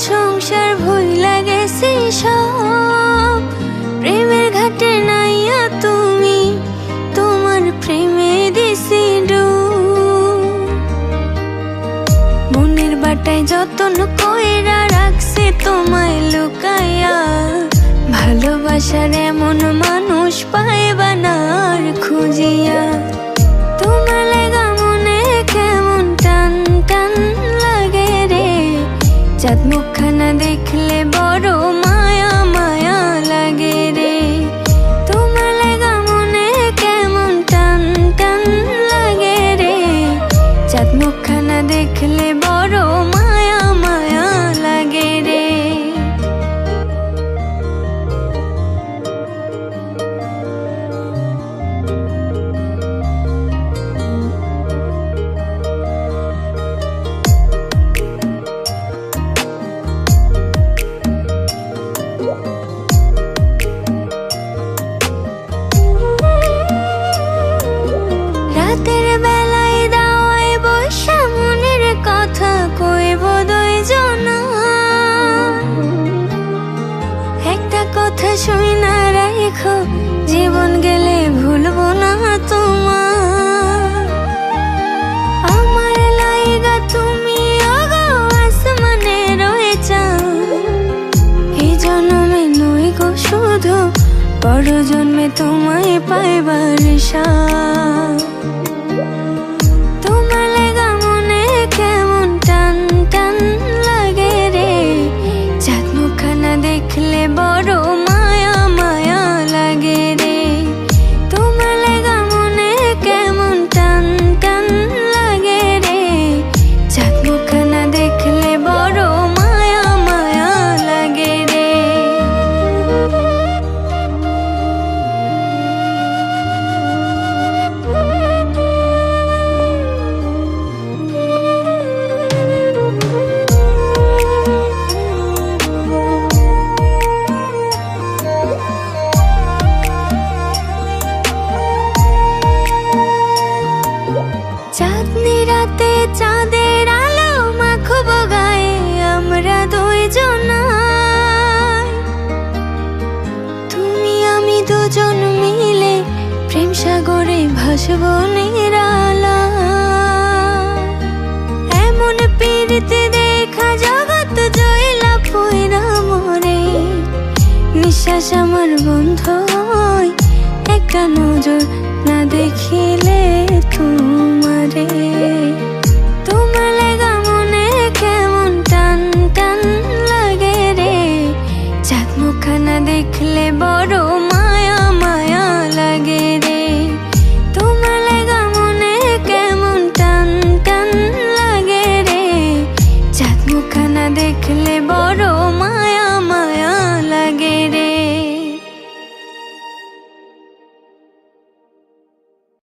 সংসার ভুইলা গেছি সব। প্রেমের ঘাটে নাইয়া তুমি, তোমার প্রেমে দিছি ডুব। মনের বাটায় যতন কইরা রাখছি তোমায় লুকাইয়া, ভালোবাসার এমন মানুষ পাইবা না আর খুঁজিয়া। তোমার লাগা মনে কেমন টান টান লাগে রে, চাঁদ মুখখানা দেখলে বড় মায়া মায়া লাগে রে। তোমার লাগা মনে কেমন টান টান লাগে রে, চাঁদ মুখখানা দেখলে বড় মায়া মায়া লাগে রে। রাতের বেলায় দাওয়ায় বসা মনের কথা কইব দুইজনা। একটা কথা শুইনা রাখো, জীবন গেলে ভুলবো না তোমার। আমার লাইগা তুমি ওগো আসমানে রয়েছা, এই জন্মে নই গো শুধু, পর জন্মে তোমায় পাইবার সাথ। তোমার লাগা মনে কেমন টান টান লাগে রে, চাঁদ মুখখানা দেখলে বড় মায়া মায়া লাগে রে। তোমার লাগা মনে কেমন টান টান লাগে রে, চাঁদ মুখখানা দেখলে বড় মায়া মায়া লাগে রে। চাঁদনি রাতে চাঁদের আলো মাখব গায়ে আমরা দুইজনা। তুমি আমি দুজন মিলে প্রেম সাগরে ভাসব নিরালা। এমন পীড়িতে দেখা জগৎ জয়লা পয়রা মরে, নিঃশ্বাস আমার বন্ধ হয় একটা নজর না দেখিলে তোমারে।